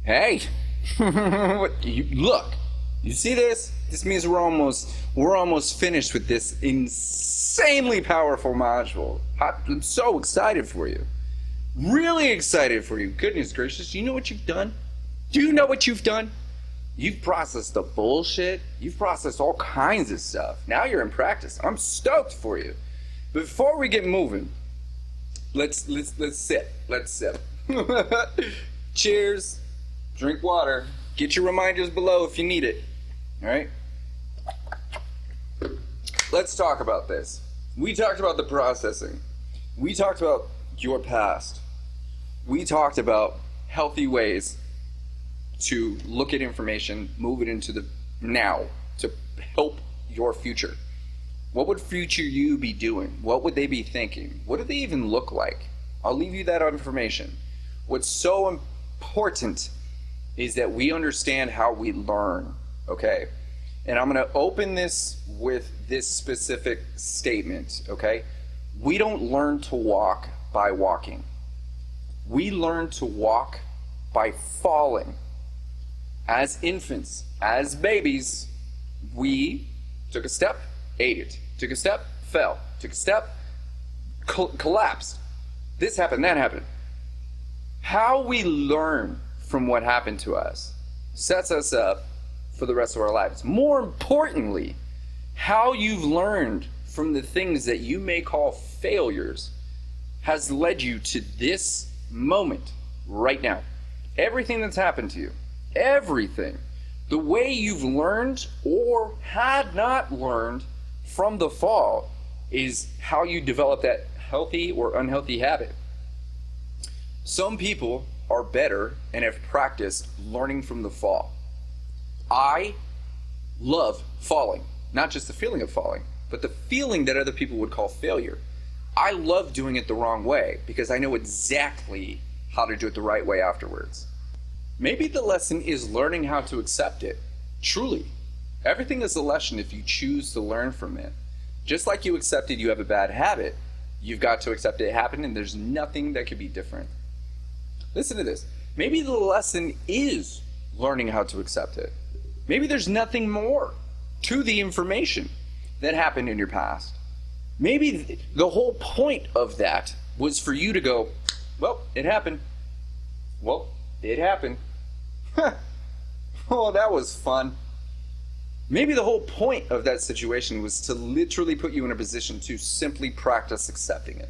Hey, look, you see this? This means we're almost finished with this insanely powerful module. I'm so excited for you. Really excited for you. Goodness gracious, do you know what you've done? Do you know what you've done? You've processed the bullshit. You've processed all kinds of stuff. Now you're in practice. I'm stoked for you. Before we get moving, let's sip. Let's sip. Cheers. Drink water. Get your reminders below if you need it. All right? Let's talk about this. We talked about the processing. We talked about your past. We talked about healthy ways to look at information, move it into the now to help your future. What would future you be doing? What would they be thinking? What do they even look like? I'll leave you that information. What's so important is that we understand how we learn, okay? And I'm going to open this with this specific statement, okay? We don't learn to walk by walking. We learn to walk by falling. As infants, as babies, we took a step, ate it. Took a step, fell. Took a step, collapsed. This happened, that happened. How we learn from what happened to us sets us up for the rest of our lives. More importantly, how you've learned from the things that you may call failures has led you to this moment right now. Everything that's happened to you, everything, the way you've learned or had not learned from the fall is how you develop that healthy or unhealthy habit. Some people are better and have practiced learning from the fall. I love falling, not just the feeling of falling, but the feeling that other people would call failure. I love doing it the wrong way because I know exactly how to do it the right way afterwards. Maybe the lesson is learning how to accept it. Truly. Everything is a lesson if you choose to learn from it. Just like you accepted you have a bad habit, you've got to accept it happened and there's nothing that could be different. Listen to this. Maybe the lesson is learning how to accept it. Maybe there's nothing more to the information that happened in your past. Maybe the whole point of that was for you to go, well, it happened. Well, it happened. Oh, that was fun. Maybe the whole point of that situation was to literally put you in a position to simply practice accepting it.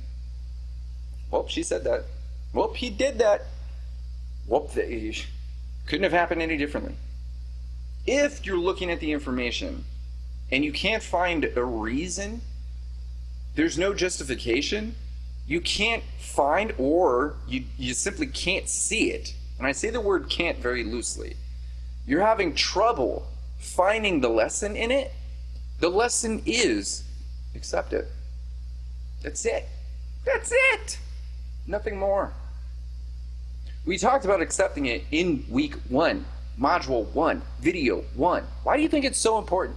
Well, she said that. Well, he did that. Well, couldn't have happened any differently. If you're looking at the information and you can't find a reason, there's no justification, you can't find or you simply can't see it. And I say the word can't very loosely. You're having trouble finding the lesson in it. The lesson is accept it. That's it. That's it. Nothing more. We talked about accepting it in week 1, module 1, video 1. Why do you think it's so important?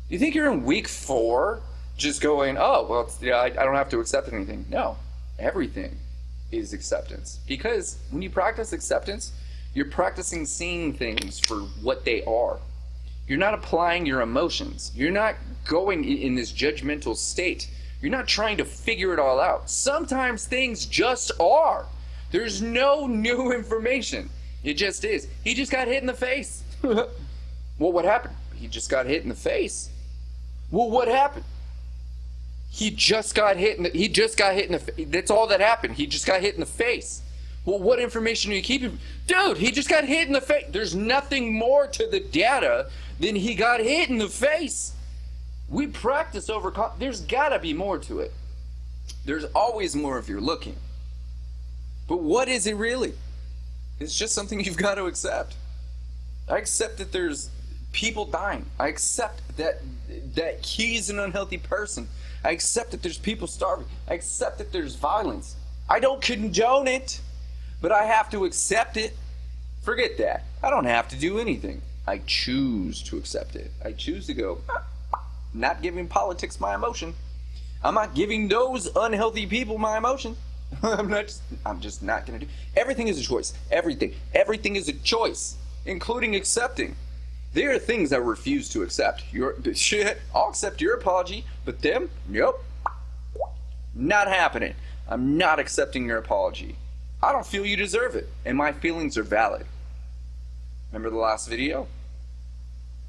You think you're in week 4 just going, oh, well, I don't have to accept anything. No, everything is acceptance. Because when you practice acceptance, you're practicing seeing things for what they are. You're not applying your emotions. You're not going in this judgmental state. You're not trying to figure it all out. Sometimes things just are. There's no new information. It just is. He just got hit in the face. Well, what happened? He just got hit in the face. Well, what happened? He just got hit in the face. That's all that happened. He just got hit in the face. Well, what information are you keeping? Dude, he just got hit in the face. There's nothing more to the data than he got hit in the face. We practice there's gotta be more to it. There's always more if you're looking. But what is it really? It's just something you've got to accept. I accept that there's people dying. I accept that he's an unhealthy person. I accept that there's people starving. I accept that there's violence. I don't condone it, but I have to accept it. Forget that. I don't have to do anything. I choose to accept it. I choose to go, not giving politics my emotion. I'm not giving those unhealthy people my emotion. I'm just not going to do. Everything is a choice. Everything is a choice, including accepting. There are things I refuse to accept. I'll accept your apology, but them, nope. Not happening. I'm not accepting your apology. I don't feel you deserve it, and my feelings are valid. Remember the last video?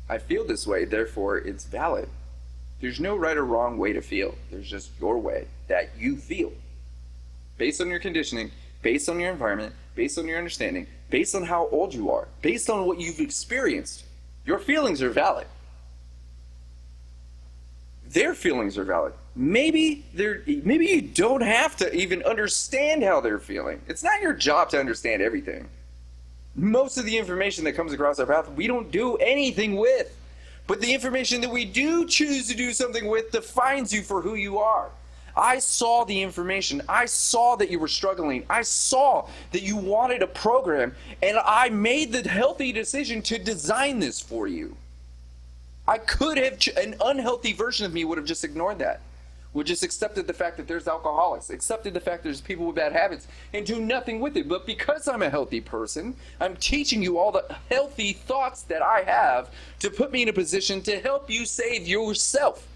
I feel this way, therefore it's valid. There's no right or wrong way to feel. There's just your way that you feel. Based on your conditioning, based on your environment, based on your understanding, based on how old you are, based on what you've experienced, your feelings are valid. Their feelings are valid. Maybe you don't have to even understand how they're feeling. It's not your job to understand everything. Most of the information that comes across our path, we don't do anything with. But the information that we do choose to do something with defines you for who you are. I saw the information. I saw that you were struggling. I saw that you wanted a program, and I made the healthy decision to design this for you. I could have, an unhealthy version of me would have just ignored that. Would just accepted the fact that there's alcoholics, accepted the fact there's people with bad habits, and do nothing with it. But because I'm a healthy person, I'm teaching you all the healthy thoughts that I have to put me in a position to help you save yourself.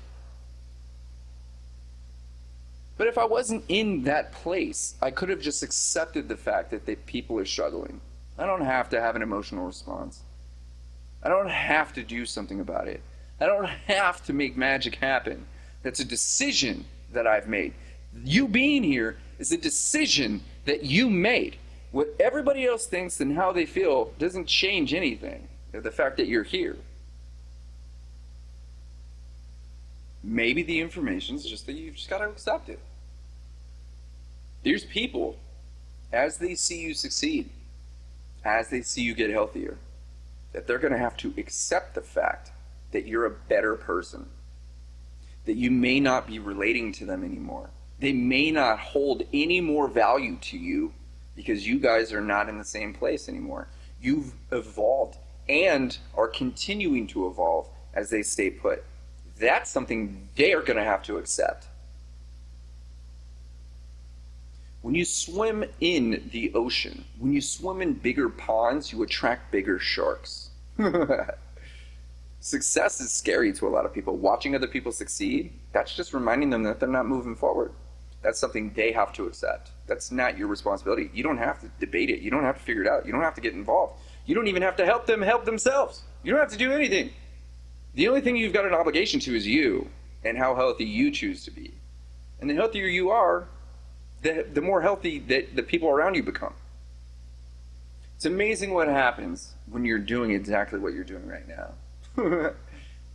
But if I wasn't in that place, I could have just accepted the fact that people are struggling. I don't have to have an emotional response. I don't have to do something about it. I don't have to make magic happen. That's a decision that I've made. You being here is a decision that you made. What everybody else thinks and how they feel doesn't change anything. The fact that you're here. Maybe the information is just that you've just got to accept it. There's people, as they see you succeed, as they see you get healthier, that they're going to have to accept the fact that you're a better person. That you may not be relating to them anymore. They may not hold any more value to you because you guys are not in the same place anymore. You've evolved and are continuing to evolve as they stay put. That's something they are going to have to accept. When you swim in the ocean, when you swim in bigger ponds, you attract bigger sharks. Success is scary to a lot of people. Watching other people succeed, that's just reminding them that they're not moving forward. That's something they have to accept. That's not your responsibility. You don't have to debate it. You don't have to figure it out. You don't have to get involved. You don't even have to help them help themselves. You don't have to do anything. The only thing you've got an obligation to is you and how healthy you choose to be. And the healthier you are, the more healthy that the people around you become. It's amazing what happens when you're doing exactly what you're doing right now.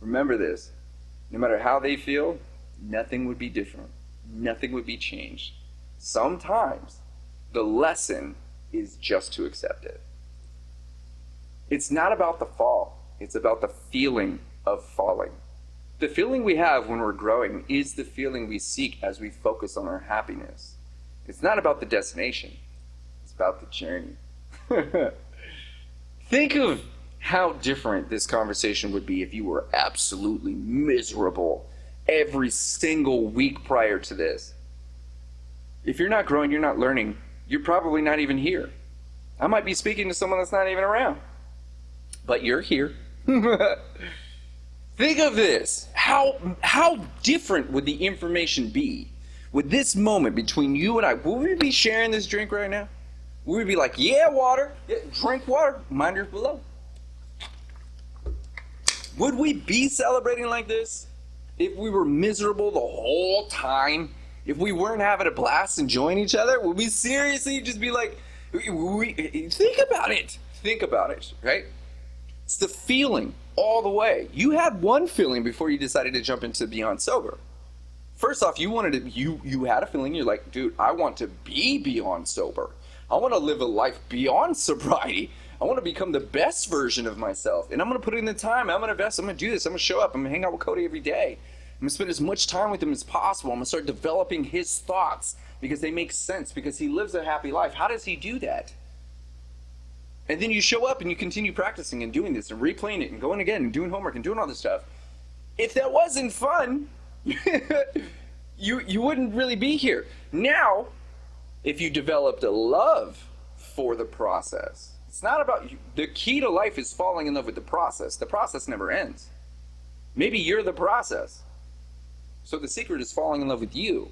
Remember this. No matter how they feel, nothing would be different. Nothing would be changed. Sometimes the lesson is just to accept it. It's not about the fall. It's about the feeling of falling. The feeling we have when we're growing is the feeling we seek as we focus on our happiness. It's not about the destination. It's about the journey. Think of how different this conversation would be if you were absolutely miserable every single week prior to this. If you're not growing, you're not learning, you're probably not even here. I might be speaking to someone that's not even around. But you're here. Think of this. How different would the information be? Would this moment between you and I, would we be sharing this drink right now? Would we be like, yeah, water, yeah, drink water, mind yours below? Would we be celebrating like this if we were miserable the whole time? If we weren't having a blast enjoying each other? Would we seriously just be like, think about it. Think about it, right? It's the feeling all the way. You had one feeling before you decided to jump into Beyond Sober. First off, you had a feeling, you're like, dude, I want to be beyond sober. I want to live a life beyond sobriety. I want to become the best version of myself. And I'm going to put in the time. I'm going to invest. I'm going to do this. I'm going to show up. I'm going to hang out with Kohdi every day. I'm going to spend as much time with him as possible. I'm going to start developing his thoughts because they make sense, because he lives a happy life. How does he do that? And then you show up and you continue practicing and doing this and replaying it and going again and doing homework and doing all this stuff. If that wasn't fun, you wouldn't really be here. Now, if you developed a love for the process. It's not about you. The key to life is falling in love with the process. The process never ends. Maybe you're the process. So the secret is falling in love with you.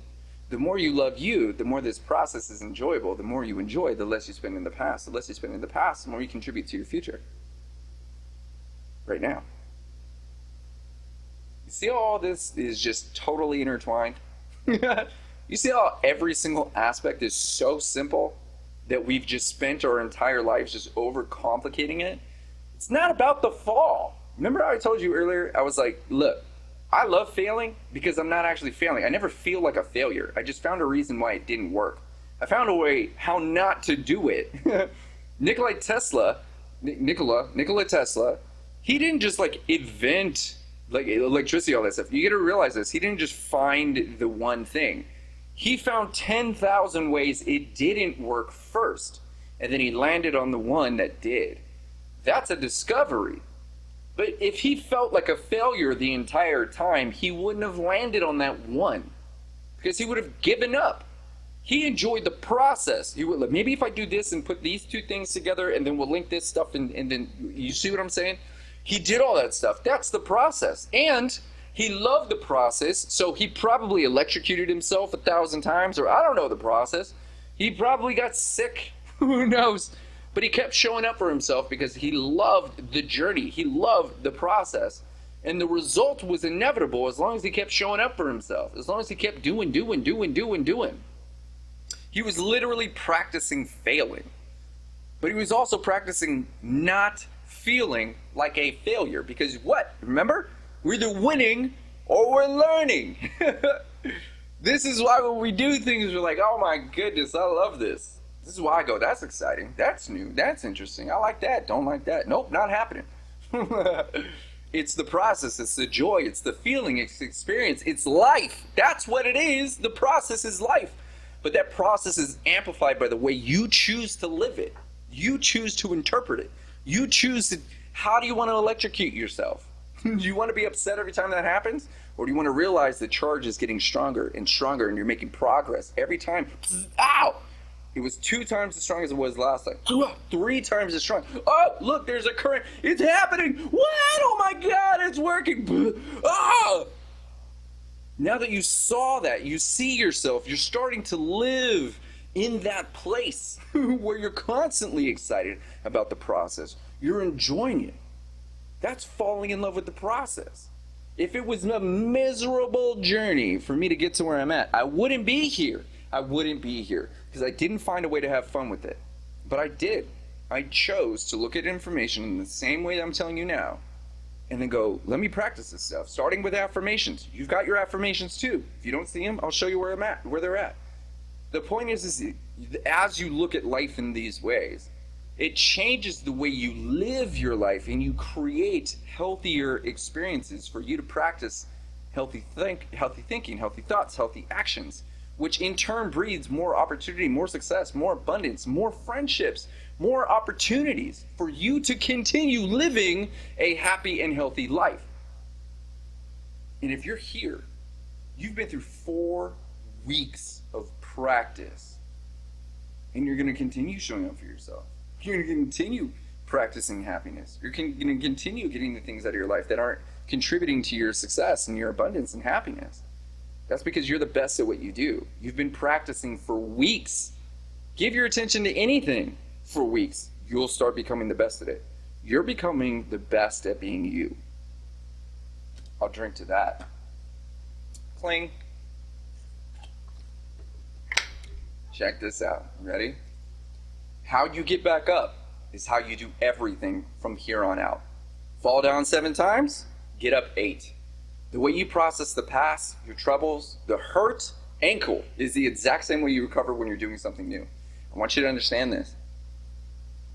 The more you love you, the more this process is enjoyable. The more you enjoy, the less you spend in the past. The less you spend in the past, the more you contribute to your future. Right now. You see how all this is just totally intertwined? You see how every single aspect is so simple that we've just spent our entire lives just overcomplicating it? It's not about the fall. Remember how I told you earlier? I was like, look, I love failing because I'm not actually failing. I never feel like a failure. I just found a reason why it didn't work. I found a way how not to do it. Nikola Tesla, he didn't just like invent like electricity, all that stuff. You got to realize this. He didn't just find the one thing. He found 10,000 ways it didn't work first, and then he landed on the one that did. That's a discovery. But if he felt like a failure the entire time, he wouldn't have landed on that one because he would have given up. He enjoyed the process. He would like, maybe if I do this and put these two things together and then we'll link this stuff and then you see what I'm saying? He did all that stuff. That's the process. And he loved the process, so he probably electrocuted himself 1,000 times, or I don't know the process. He probably got sick. Who knows? But he kept showing up for himself because he loved the journey. He loved the process. And the result was inevitable as long as he kept showing up for himself. As long as he kept doing. He was literally practicing failing. But he was also practicing not feeling like a failure. Because what? Remember? We're either winning or we're learning. This is why when we do things, we're like, oh my goodness, I love this. This is why I go, that's exciting, that's new, that's interesting, I like that, don't like that, nope, not happening. It's the process, it's the joy, it's the feeling, it's the experience, it's life. That's what it is. The process is life. But that process is amplified by the way you choose to live it. You choose to interpret it. You choose to, how do you want to electrocute yourself? Do you want to be upset every time that happens? Or do you want to realize the charge is getting stronger and stronger and you're making progress every time? Ow! It was 2 times as strong as it was last time. 3 times as strong. Oh, look, there's a current. It's happening. What? Oh my God, it's working. Ah! Now that you saw that, you see yourself, you're starting to live in that place where you're constantly excited about the process. You're enjoying it. That's falling in love with the process. If it was a miserable journey for me to get to where I'm at, I wouldn't be here. I wouldn't be here because I didn't find a way to have fun with it. But I did. I chose to look at information in the same way that I'm telling you now and then go, let me practice this stuff, starting with affirmations. You've got your affirmations too. If you don't see them, I'll show you where they're at. The point is as you look at life in these ways, it changes the way you live your life and you create healthier experiences for you to practice healthy thinking, healthy thoughts, healthy actions, which in turn breeds more opportunity, more success, more abundance, more friendships, more opportunities for you to continue living a happy and healthy life. And if you're here, you've been through 4 weeks of practice, and you're going to continue showing up for yourself. You're going to continue practicing happiness. You're going to continue getting the things out of your life that aren't contributing to your success and your abundance and happiness. That's because you're the best at what you do. You've been practicing for weeks. Give your attention to anything for weeks. You'll start becoming the best at it. You're becoming the best at being you. I'll drink to that. Cling. Check this out. Ready? How you get back up is how you do everything from here on out. Fall down 7 times, get up 8. The way you process the past, your troubles, the hurt, ankle is the exact same way you recover when you're doing something new. I want you to understand this.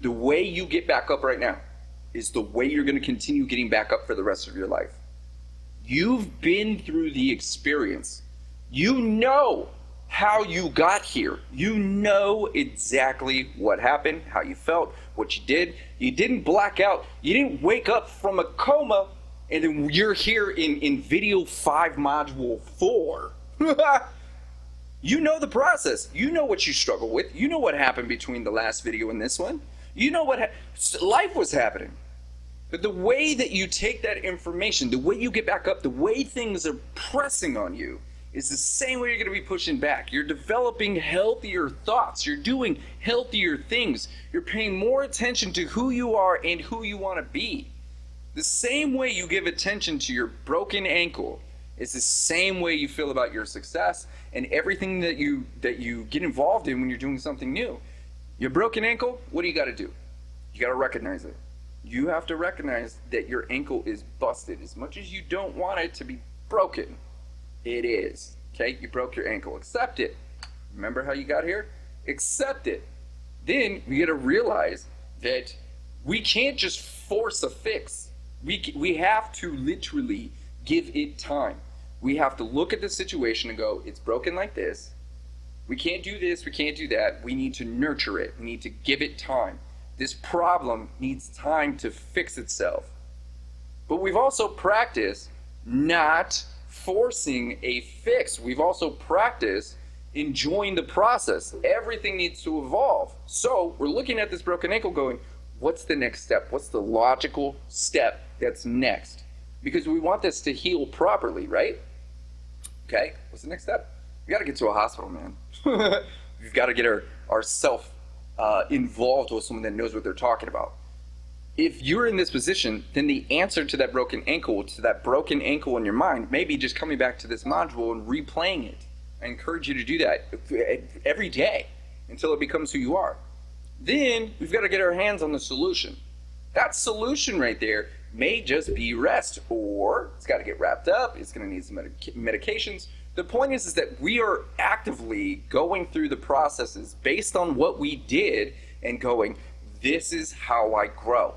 The way you get back up right now is the way you're going to continue getting back up for the rest of your life. You've been through the experience. You know how you got here. You know exactly what happened, how you felt, what you did. You didn't black out. You didn't wake up from a coma and then you're here in video 5 module 4. You know the process. You know what you struggle with. You know what happened between the last video and this one. You know what life was happening. But the way that you take that information, the way you get back up, the way things are pressing on you is the same way you're going to be pushing back. You're developing healthier thoughts. You're doing healthier things. You're paying more attention to who you are and who you want to be. The same way you give attention to your broken ankle is the same way you feel about your success and everything that you get involved in when you're doing something new. Your broken ankle, what do you got to do? You got to recognize it. You have to recognize that your ankle is busted. As much as you don't want it to be broken, it is. Okay? You broke your ankle. Accept it. Remember how you got here? Accept it. Then we got to realize that we can't just force a fix. We have to literally give it time. We have to look at the situation and go, it's broken like this. We can't do this. We can't do that. We need to nurture it. We need to give it time. This problem needs time to fix itself. But we've also practiced not forcing a fix. We've also practiced enjoying the process. Everything needs to evolve. So we're looking at this broken ankle going, what's the next step? What's the logical step that's next? Because we want this to heal properly, right? Okay, what's the next step? We got to get to a hospital, man. We've got to get ourselves involved with someone that knows what they're talking about. If you're in this position, then the answer to that broken ankle in your mind, maybe just coming back to this module and replaying it. I encourage you to do that every day until it becomes who you are. Then we've got to get our hands on the solution. That solution right there may just be rest, or it's got to get wrapped up. It's going to need some medications. The point is that we are actively going through the processes based on what we did and going, this is how I grow.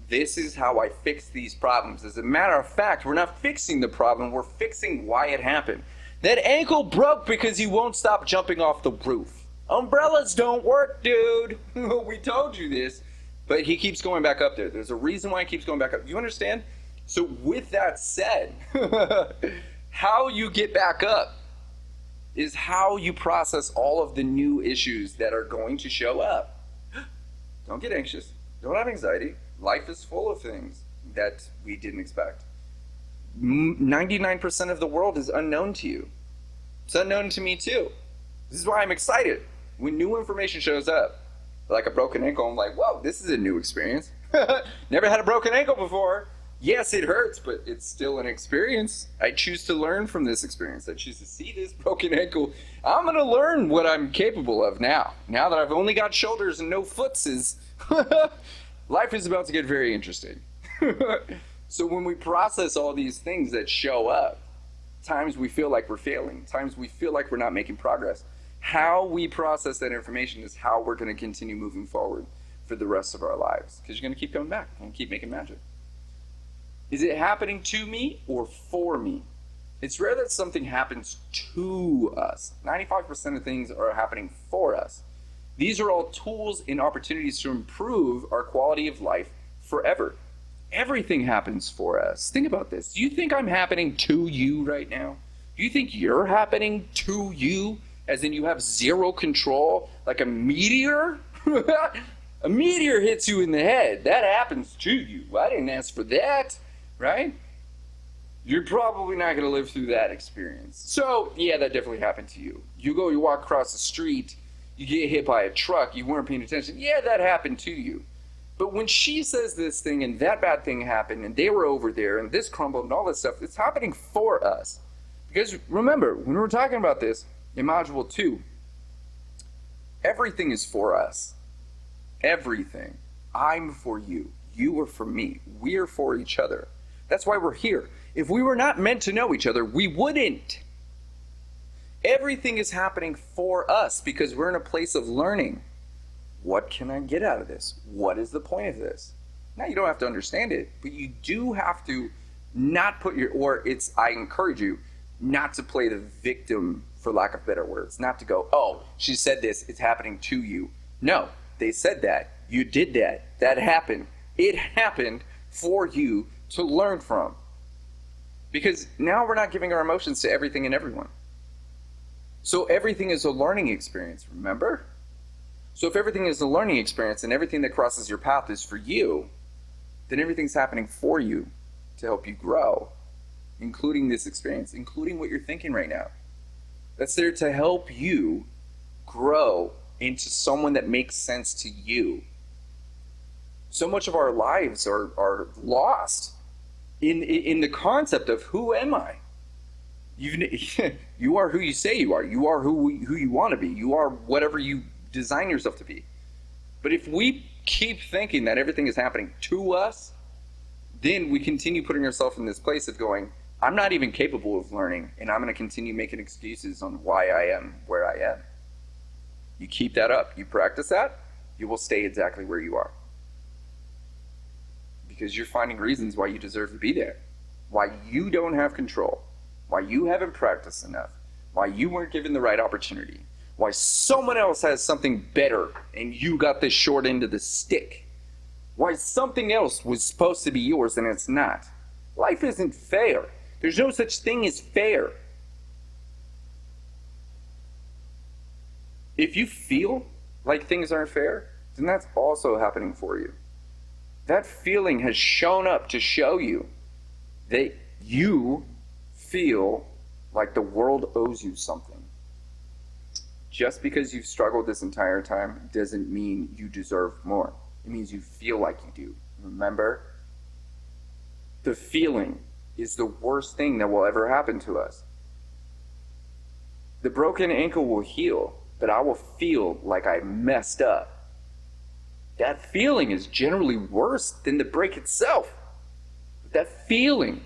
This is how I fix these problems. As a matter of fact, we're not fixing the problem. We're fixing why it happened. That ankle broke because you won't stop jumping off the roof. Umbrellas don't work, dude. We told you this. But he keeps going back up there. There's a reason why he keeps going back up. You understand? So with that said, how you get back up is how you process all of the new issues that are going to show up. Don't get anxious. Don't have anxiety. Life is full of things that we didn't expect. 99% of the world is unknown to you. It's unknown to me too. This is why I'm excited. When new information shows up, like a broken ankle, I'm like, whoa, this is a new experience. Never had a broken ankle before. Yes, it hurts, but it's still an experience. I choose to learn from this experience. I choose to see this broken ankle. I'm going to learn what I'm capable of now. Now that I've only got shoulders and no footses, life is about to get very interesting. So when we process all these things that show up, times we feel like we're failing, times we feel like we're not making progress, how we process that information is how we're going to continue moving forward for the rest of our lives. Because you're going to keep coming back and keep making magic. Is it happening to me or for me? It's rare that something happens to us. 95% of things are happening for us. These are all tools and opportunities to improve our quality of life forever. Everything happens for us. Think about this. Do you think I'm happening to you right now? Do you think you're happening to you? As in you have zero control, like a meteor? A meteor hits you in the head. That happens to you. I didn't ask for that, right? You're probably not going to live through that experience. So, yeah, that definitely happened to you. You walk across the street, you get hit by a truck, you weren't paying attention. Yeah, that happened to you. But when she says this thing and that bad thing happened and they were over there and this crumbled and all this stuff, it's happening for us. Because remember, when we were talking about this, in Module 2, everything is for us. Everything. I'm for you. You are for me. We're for each other. That's why we're here. If we were not meant to know each other, we wouldn't. Everything is happening for us because we're in a place of learning. What can I get out of this? What is the point of this? Now, you don't have to understand it, but you do have to not put I encourage you not to play the victim, for lack of better words, not to go, oh, she said this, it's happening to you. No, they said that, you did that, that happened. It happened for you to learn from. Because now we're not giving our emotions to everything and everyone. So everything is a learning experience, remember? So if everything is a learning experience and everything that crosses your path is for you, then everything's happening for you to help you grow, including this experience, including what you're thinking right now. That's there to help you grow into someone that makes sense to you. So much of our lives are lost in the concept of who am I? You are who you say you are. You are who you want to be. You are whatever you design yourself to be. But if we keep thinking that everything is happening to us, then we continue putting ourselves in this place of going, I'm not even capable of learning, and I'm going to continue making excuses on why I am where I am. You keep that up, you practice that, you will stay exactly where you are. Because you're finding reasons why you deserve to be there, why you don't have control, why you haven't practiced enough, why you weren't given the right opportunity, why someone else has something better and you got the short end of the stick, why something else was supposed to be yours and it's not. Life isn't fair. There's no such thing as fair. If you feel like things aren't fair, then that's also happening for you. That feeling has shown up to show you that you feel like the world owes you something. Just because you've struggled this entire time doesn't mean you deserve more. It means you feel like you do. Remember? The feeling is the worst thing that will ever happen to us. The broken ankle will heal, but I will feel like I messed up. That feeling is generally worse than the break itself. That feeling.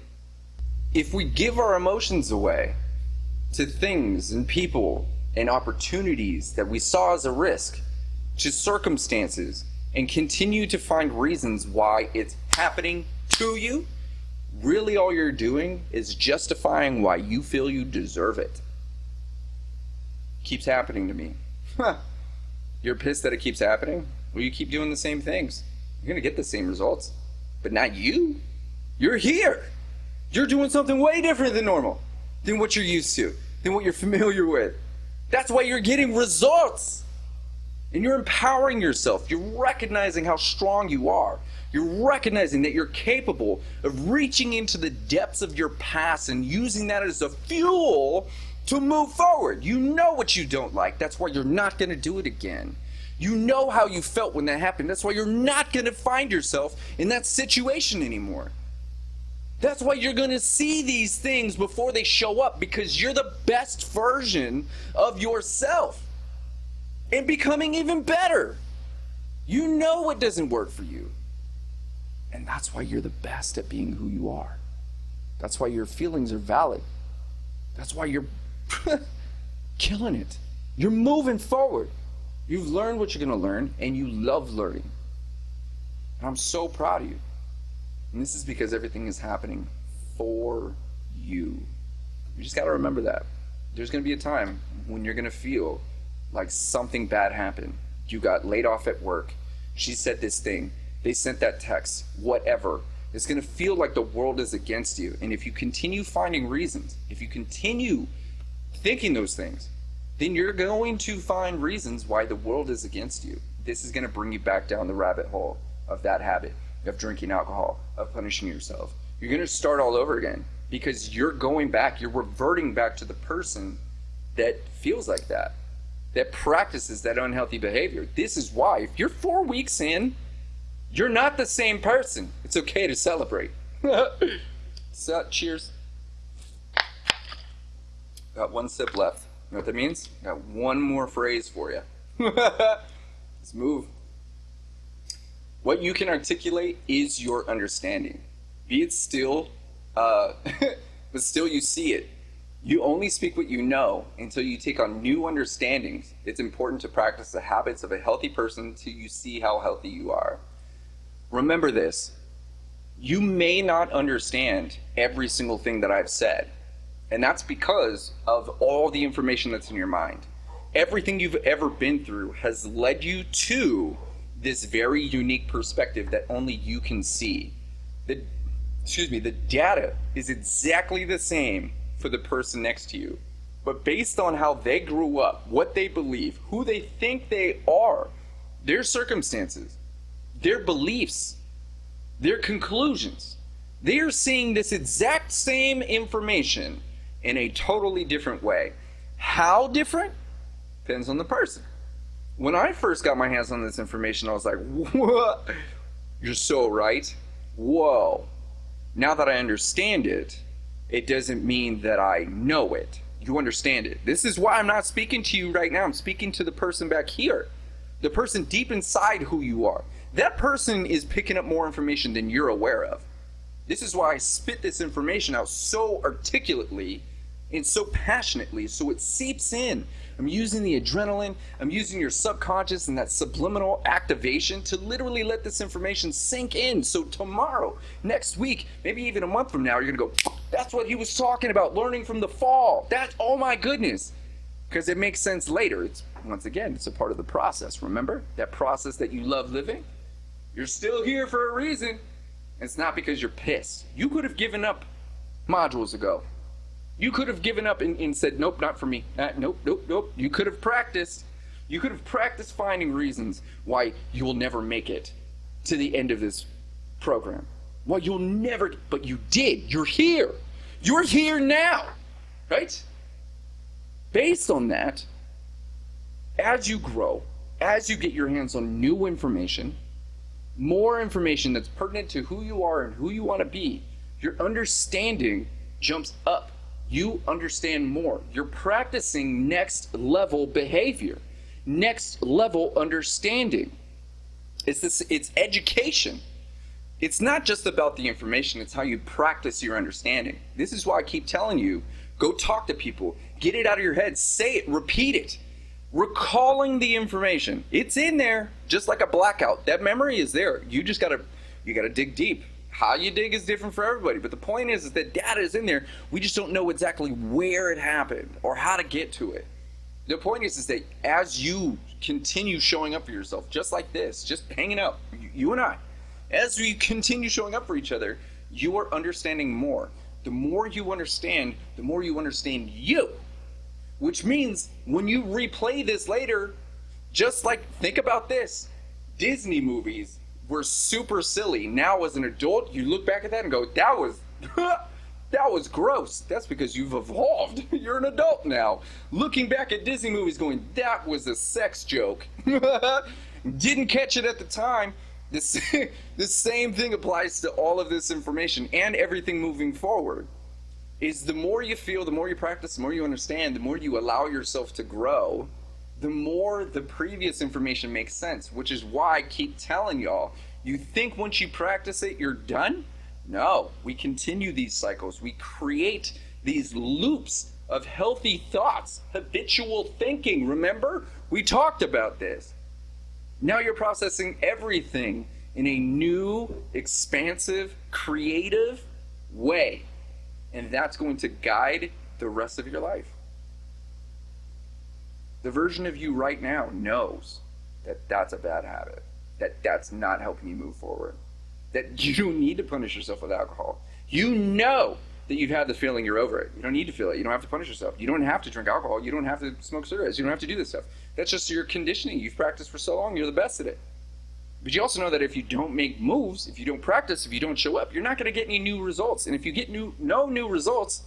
If we give our emotions away to things and people and opportunities that we saw as a risk, to circumstances, and continue to find reasons why it's happening to you, really all you're doing is justifying why you feel you deserve it. Keeps happening to me. You're pissed that it keeps happening? Well, you keep doing the same things. You're going to get the same results. But not you. You're here. You're doing something way different than normal, than what you're used to, than what you're familiar with. That's why you're getting results. And you're empowering yourself. You're recognizing how strong you are. You're recognizing that you're capable of reaching into the depths of your past and using that as a fuel to move forward. You know what you don't like. That's why you're not going to do it again. You know how you felt when that happened. That's why you're not going to find yourself in that situation anymore. That's why you're going to see these things before they show up, because you're the best version of yourself and becoming even better. You know what doesn't work for you. And that's why you're the best at being who you are. That's why your feelings are valid. That's why you're killing it. You're moving forward. You've learned what you're going to learn, and you love learning. And I'm so proud of you. And this is because everything is happening for you. You just got to remember that. There's going to be a time when you're going to feel like something bad happened. You got laid off at work. She said this thing. They sent that text. Whatever. It's going to feel like the world is against you. And if you continue finding reasons, if you continue thinking those things, then you're going to find reasons why the world is against you. This is going to bring you back down the rabbit hole of that habit, of drinking alcohol, of punishing yourself. You're going to start all over again, because you're going back, you're reverting back to the person that feels like that practices that unhealthy behavior. This is why, if you're 4 weeks in, you're not the same person. It's okay to celebrate. So, cheers. Got one sip left. You know what that means? Got one more phrase for you. Let's move. What you can articulate is your understanding. Be it still, but still you see it. You only speak what you know until you take on new understandings. It's important to practice the habits of a healthy person until you see how healthy you are. Remember this. You may not understand every single thing that I've said. And that's because of all the information that's in your mind. Everything you've ever been through has led you to this very unique perspective that only you can see. The data is exactly the same for the person next to you. but based on how they grew up, what they believe, who they think they are, their circumstances, their beliefs, their conclusions. They are seeing this exact same information in a totally different way. How different? Depends on the person. When I first got my hands on this information, I was like, what? You're so right. Whoa. Now that I understand it, it doesn't mean that I know it. You understand it. This is why I'm not speaking to you right now. I'm speaking to the person back here. The person deep inside who you are. That person is picking up more information than you're aware of. This is why I spit this information out so articulately and so passionately, so it seeps in. I'm using the adrenaline, I'm using your subconscious and that subliminal activation to literally let this information sink in. So tomorrow, next week, maybe even a month from now, you're gonna go, that's what he was talking about, learning from the fall. That, oh my goodness. Because it makes sense later. It's, once again, it's a part of the process. Remember that process that you love living? You're still here for a reason. It's not because you're pissed. You could have given up modules ago. You could have given up and said, nope, not for me. Nope. You could have practiced. You could have practiced finding reasons why you will never make it to the end of this program. Why you'll never, but you did. You're here. You're here now, right? Based on that, as you grow, as you get your hands on new information, more information that's pertinent to who you are and who you want to be, your understanding jumps up. You understand more. You're practicing next level behavior, next level understanding. It's education. It's not just about the information, it's how you practice your understanding. This is why I keep telling you, go talk to people, get it out of your head, say it, repeat it. Recalling the information. It's in there, just like a blackout. That memory is there. You just gotta dig deep. How you dig is different for everybody, but the point is that data is in there. We just don't know exactly where it happened or how to get to it. The point is that as you continue showing up for yourself, just like this, just hanging out, you and I, as we continue showing up for each other, you are understanding more. The more you understand you. Which means when you replay this later, just like, think about this. Disney movies were super silly. Now as an adult, you look back at that and go, that was gross. That's because you've evolved. You're an adult now. Looking back at Disney movies going, that was a sex joke. Didn't catch it at the time. The same thing applies to all of this information and everything moving forward. Is the more you feel, the more you practice, the more you understand, the more you allow yourself to grow, the more the previous information makes sense, which is why I keep telling y'all, you think once you practice it, you're done? No, we continue these cycles. We create these loops of healthy thoughts, habitual thinking. Remember? We talked about this. Now you're processing everything in a new, expansive, creative way. And that's going to guide the rest of your life. The version of you right now knows that that's a bad habit, that that's not helping you move forward, that you don't need to punish yourself with alcohol. You know that you've had the feeling you're over it. You don't need to feel it. You don't have to punish yourself. You don't have to drink alcohol. You don't have to smoke cigarettes. You don't have to do this stuff. That's just your conditioning. You've practiced for so long. You're the best at it. But you also know that if you don't make moves, if you don't practice, if you don't show up, you're not going to get any new results. And if you get no new results,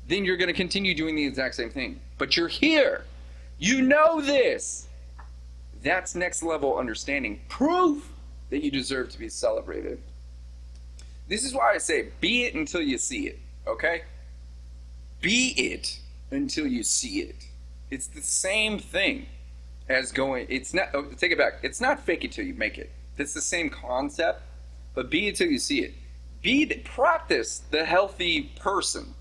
then you're going to continue doing the exact same thing. But you're here. You know this. That's next level understanding. Proof that you deserve to be celebrated. This is why I say, be it until you see it. Okay? Be it until you see it. It's the same thing as going, it's not, take it back. It's not fake it till you make it. It's the same concept, but be it till you see it. Practice the healthy person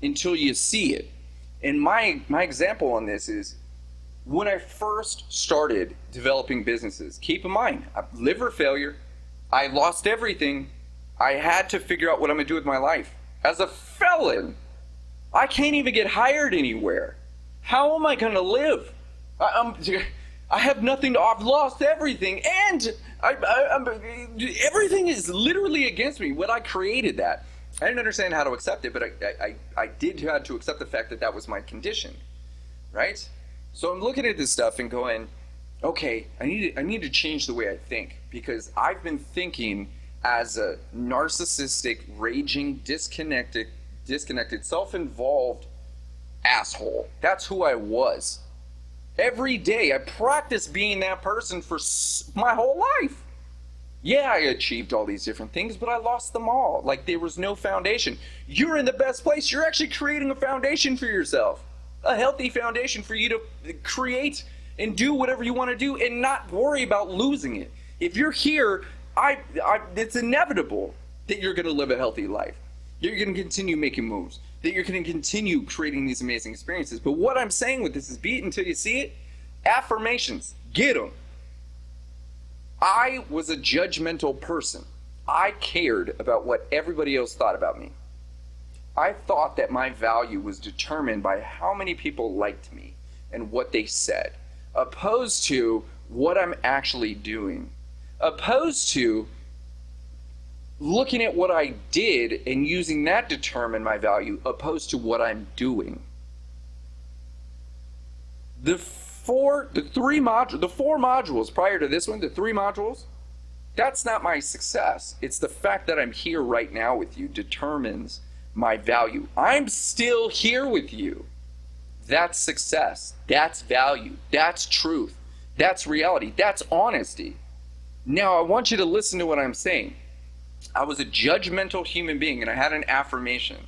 until you see it. And my example on this is when I first started developing businesses. Keep in mind, liver failure. I lost everything. I had to figure out what I'm going to do with my life. As a felon, I can't even get hired anywhere. How am I going to live? I have nothing to, I've lost everything, and everything is literally against me. When I created that, I didn't understand how to accept it, but I did have to accept the fact that that was my condition, right? So I'm looking at this stuff and going, okay, I need to change the way I think, because I've been thinking as a narcissistic, raging, disconnected, self-involved asshole. That's who I was. Every day I practiced being that person for my whole life. Yeah, I achieved all these different things, but I lost them all. Like, there was no foundation. You're in the best place. You're actually creating a foundation for yourself. A healthy foundation for you to create and do whatever you want to do and not worry about losing it. If you're here, it's inevitable that you're going to live a healthy life. You're going to continue making moves. That you're going to continue creating these amazing experiences. But what I'm saying with this is, be it until you see it. Affirmations. Get them. I was a judgmental person. I cared about what everybody else thought about me. I thought that my value was determined by how many people liked me and what they said, opposed to what I'm actually doing, opposed to looking at what I did and using that to determine my value, opposed to what I'm doing. The four modules prior to this one, the 3 modules, that's not my success. It's the fact that I'm here right now with you determines my value. I'm still here with you. That's success. That's value. That's truth. That's reality. That's honesty. Now, I want you to listen to what I'm saying. I was a judgmental human being, and I had an affirmation.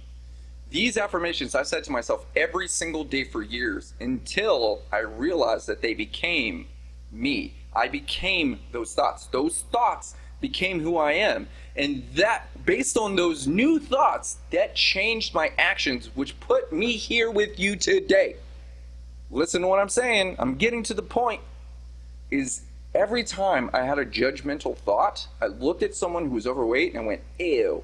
These affirmations I said to myself every single day for years until I realized that they became me. I became those thoughts. Those thoughts became who I am. And that, based on those new thoughts, that changed my actions, which put me here with you today. Listen to what I'm saying. I'm getting to the point. Is every time I had a judgmental thought, I looked at someone who was overweight and I went, ew.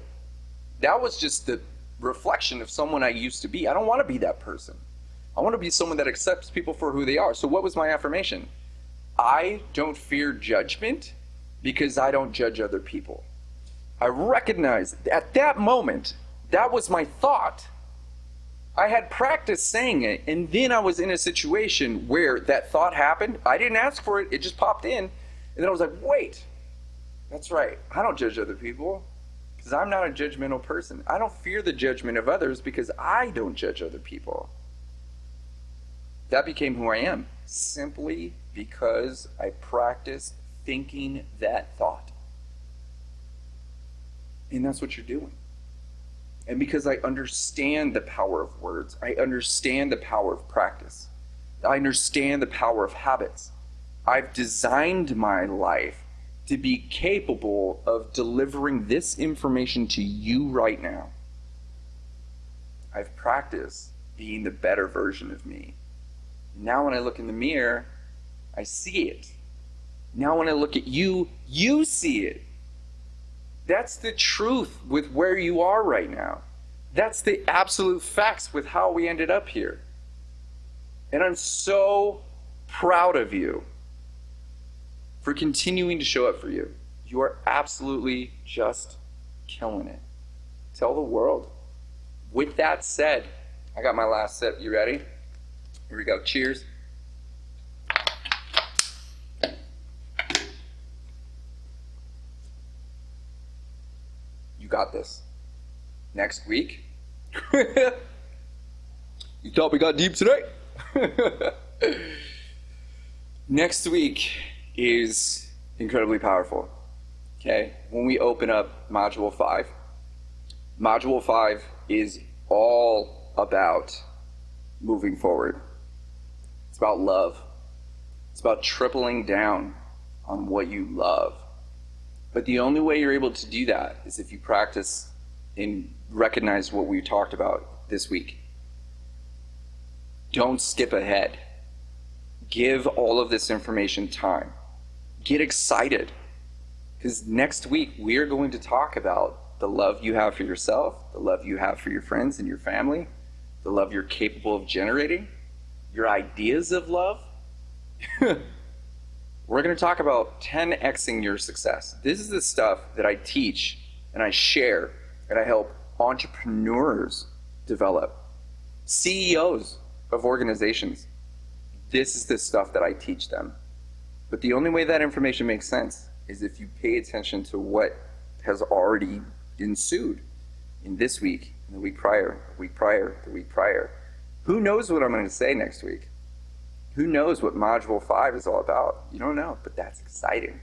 That was just the reflection of someone I used to be. I don't want to be that person. I want to be someone that accepts people for who they are. So what was my affirmation? I don't fear judgment because I don't judge other people. I recognized at that moment, that was my thought. I had practiced saying it, and then I was in a situation where that thought happened. I didn't ask for it, it just popped in. And then I was like, wait, that's right. I don't judge other people because I'm not a judgmental person. I don't fear the judgment of others because I don't judge other people. That became who I am, simply because I practiced thinking that thought. And that's what you're doing. And because I understand the power of words, I understand the power of practice, I understand the power of habits. I've designed my life to be capable of delivering this information to you right now. I've practiced being the better version of me. Now when I look in the mirror, I see it. Now when I look at you, you see it. That's the truth with where you are right now. That's the absolute facts with how we ended up here. And I'm so proud of you for continuing to show up for you. You are absolutely just killing it. Tell the world. With that said, I got my last sip. You ready? Here we go. Cheers. You got this. Next week. You thought we got deep today? Next week is incredibly powerful. Okay? When we open up Module 5, Module 5 is all about moving forward. It's about love. It's about tripling down on what you love. But the only way you're able to do that is if you practice and recognize what we talked about this week. Don't skip ahead. Give all of this information time. Get excited. Because next week we are going to talk about the love you have for yourself, the love you have for your friends and your family, the love you're capable of generating, your ideas of love. We're going to talk about 10xing your success. This is the stuff that I teach and I share and I help entrepreneurs develop, CEOs of organizations. This is the stuff that I teach them. But the only way that information makes sense is if you pay attention to what has already ensued in this week, in the week prior, the week prior, the week prior. Who knows what I'm going to say next week? Who knows what Module 5 is all about? You don't know, but that's exciting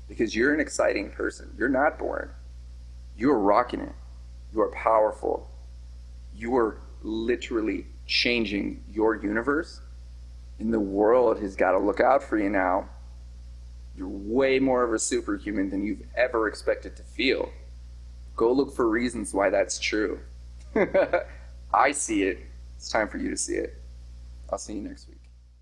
because you're an exciting person. You're not boring. You're rocking it. You are powerful. You are literally changing your universe, and the world has got to look out for you now. You're way more of a superhuman than you've ever expected to feel. Go look for reasons why that's true. I see it. It's time for you to see it. I'll see you next week.